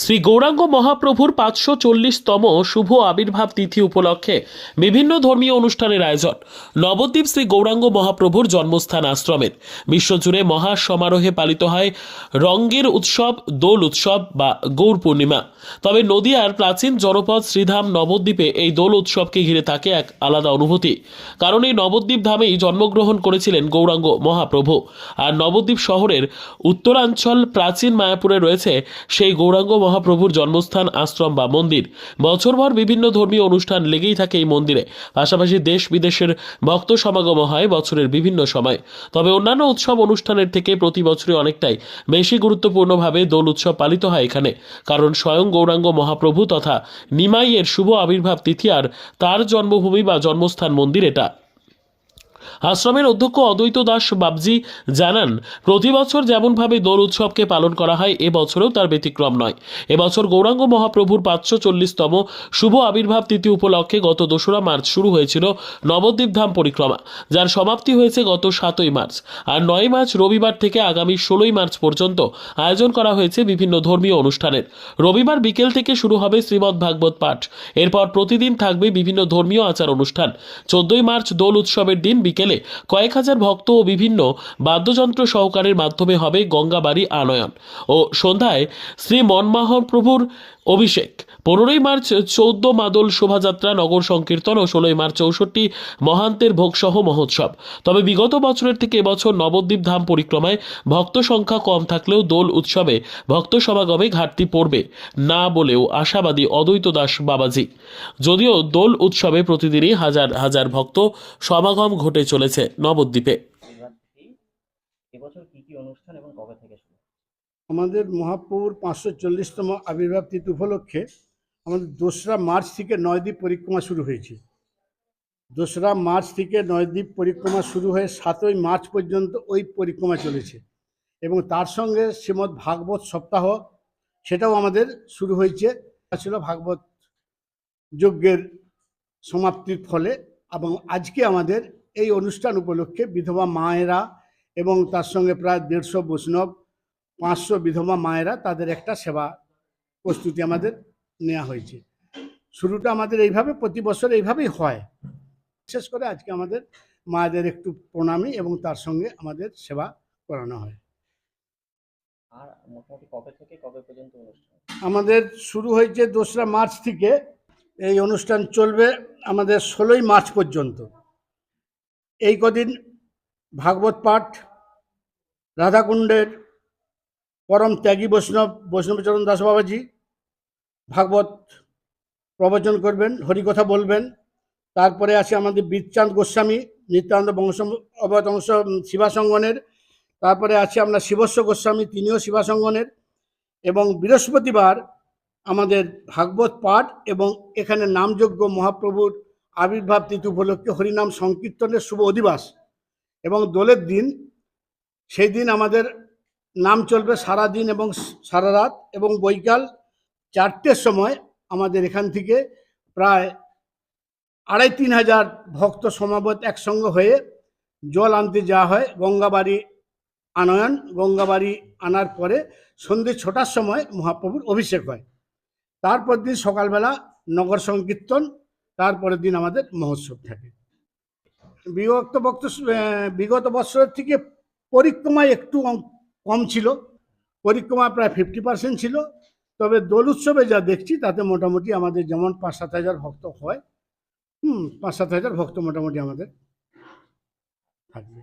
শ্রী গৌরাঙ্গ মহাপ্রভুর 540তম শুভ আবির্ভাব তিথি উপলক্ষে বিভিন্ন ধর্মীয় অনুষ্ঠানের আয়োজন। নবদ্বীপ শ্রী গৌরাঙ্গ মহাপ্রভুর জন্মস্থান আশ্রমের বিশ্বজুড়ে মহা সমারোহে পালিত হয় রঙ্গের উৎসব, দোল উৎসব বা গৌর পূর্ণিমা। তবে নদিয়ার প্রাচীন জনপদ শ্রীধাম নবদ্বীপে এই দোল উৎসবকে ঘিরে থাকে এক আলাদা অনুভূতি। কারণ এই নবদ্বীপ ধামেই জন্মগ্রহণ করেছিলেন গৌরাঙ্গ মহাপ্রভু। আর নবদ্বীপ শহরের উত্তরাঞ্চল প্রাচীন মায়াপুরে রয়েছে সেই গৌরাঙ্গ মহাপ্রভুর জন্মস্থান আশ্রম বা মন্দির। বছরভর বিভিন্ন ধর্মীয় অনুষ্ঠান লেগেই থাকে এই মন্দিরে। পাশাপাশি দেশ বিদেশের ভক্ত সমাগম হয় বছরের বিভিন্ন সময়। তবে অন্যান্য উৎসব অনুষ্ঠানের থেকে প্রতি বছরই অনেকটাই বেশি গুরুত্বপূর্ণভাবে দোল উৎসব পালিত হয় এখানে। কারণ স্বয়ং গৌরাঙ্গ মহাপ্রভু তথা নিমাইয়ের শুভ আবির্ভাব তিথি আর তার জন্মভূমি বা জন্মস্থান মন্দির এটা। আশ্রমের অধ্যক্ষ অদ্বৈত দাস বাবজি জানান, প্রতি বছর যেমনভাবে দোল উৎসবকে পালন করা হয় এবছরেও তার ব্যতিক্রম নয়। এবছর গৌরাঙ্গ মহাপ্রভুর 540তম শুভ আবির্ভাব তিথি উপলক্ষে গত 2রা মার্চ শুরু হয়েছিল নবদ্বীপ ধাম পরিক্রমা, যার সমাপ্তি হয়েছে গত 7ই মার্চ। আর 9 মার্চ রবিবার থেকে আগামী 16ই মার্চ পর্যন্ত আয়োজন করা হয়েছে বিভিন্ন ধর্মীয় অনুষ্ঠানের। রবিবার বিকেল থেকে শুরু হবে শ্রীমদ্ ভাগবত পাঠ। এরপর প্রতিদিন থাকবে বিভিন্ন ধর্মীয় আচার অনুষ্ঠান। 14ই মার্চ দোল উৎসবের দিন বিকেলে কয়েক হাজার ভক্ত ও বিভিন্ন বাদ্যযন্ত্র সহকারের মাধ্যমে হবে গঙ্গাবাড়ি আনয়ন ও সন্ধ্যায় শ্রী মনমোহনপ্রভুর অভিষেক। 15ই মার্চ 14 মাদল শোভাযাত্রা, নগর সংকীর্তন ও 16ই মার্চ 64 মহান্তের ভোগসহ মহোৎসব। তবে বিগত বছরের থেকে এবছর নবদ্বীপ ধাম পরিক্রমায় ভক্ত সংখ্যা কম থাকলেও দোল উৎসবে ভক্ত সমাগমে ঘাটতি পড়বে না বলেও আশাবাদী অদ্বৈত দাস বাবাজি। যদিও দোল উৎসবে প্রতিদিনই হাজার হাজার ভক্ত সমাগম ঘটে চলেছে নবদ্বীপে। এবছর কি অনুষ্ঠান এবং কবে থেকে শুরু? আমাদের মহাপ্রভুর 540তম আবির্ভাব তিথি উপলক্ষে আমাদের 2রা মার্চ থেকে নয়দ্বীপ পরিক্রমা শুরু হয়েছে। 2রা মার্চ থেকে নয়দ্বীপ পরিক্রমা শুরু হয়ে 7ই মার্চ পর্যন্ত ওই পরিক্রমা চলেছে এবং তার সঙ্গে শ্রীমদ্ ভাগবত সপ্তাহ সেটাও আমাদের শুরু হয়েছে। ছিল ভাগবত যজ্ঞের সমাপ্তির ফলে, এবং আজকে আমাদের এই অনুষ্ঠান উপলক্ষে বিধবা মায়েরা এবং তার সঙ্গে প্রায় 150 বৈষ্ণব, 500 বিধবা মায়েরা তাদের একটা সেবা প্রস্তুতি আমাদের নেওয়া হয়েছে। শুরুটা আমাদের এইভাবে প্রতি বছর এইভাবেই হয়। বিশেষ করে আজকে আমাদের মায়েদের একটু প্রণামী এবং তার সঙ্গে আমাদের সেবা করানো হয়। আর মোটামুটি কবে থেকে কবে পর্যন্ত অনুষ্ঠান? আমাদের শুরু হয়েছে 2রা মার্চ থেকে, এই অনুষ্ঠান চলবে আমাদের 16ই মার্চ পর্যন্ত। এই কদিন ভাগবত পাঠ, রাধাকুণ্ডের পরম ত্যাগী বৈষ্ণবচরণ দাস বাবাজি ভাগবত প্রবচন করবেন, হরিকথা বলবেন। তারপরে আছে আমাদের বীরচাঁদ গোস্বামী নিত্যানন্দ বংশ অবতংশ শিবাসঙ্গনের। তারপরে আছে আমরা শিবস্ব গোস্বামী, তিনিও শিবাসঙ্গনের। এবং বৃহস্পতিবার আমাদের ভাগবত পাঠ এবং এখানে নামযজ্ঞ, মহাপ্রভুর আবির্ভাব তিথি উপলক্ষে হরিনাম সংকীর্তনের শুভ অধিবাস। এবং দোলের দিন, সেই দিন আমাদের নাম চলবে সারা দিন এবং সারা রাত, এবং বৈকাল 4টের সময় আমাদের এখান থেকে প্রায় 2,500-3 হাজার ভক্ত সমাবেত একসঙ্গে হয়ে জল আনতে যাওয়া হয় গঙ্গাবাড়ি আনয়ন। গঙ্গাবাড়ি আনার পরে সন্ধ্যে 6টার সময় মহাপ্রভুর অভিষেক হয়। তারপর দিন সকালবেলা নগর সংকীর্তন, তারপরের দিন আমাদের মহোৎসব থাকে। বিগত বছরের থেকে পরিক্রমায় একটু কম ছিল, পরিক্রমা প্রায় 50% ছিল। তবে দোল উৎসবে যা দেখছি তাতে মোটামুটি আমাদের যেমন 5-7 হাজার ভক্ত হয়, 5-7 হাজার ভক্ত মোটামুটি আমাদের থাকবে।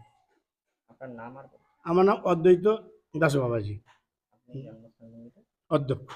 আপনার নাম আর আমার নাম অদ্বৈত দাস বাবাজি, আপনি জন্মস্থান অধ্যক্ষ।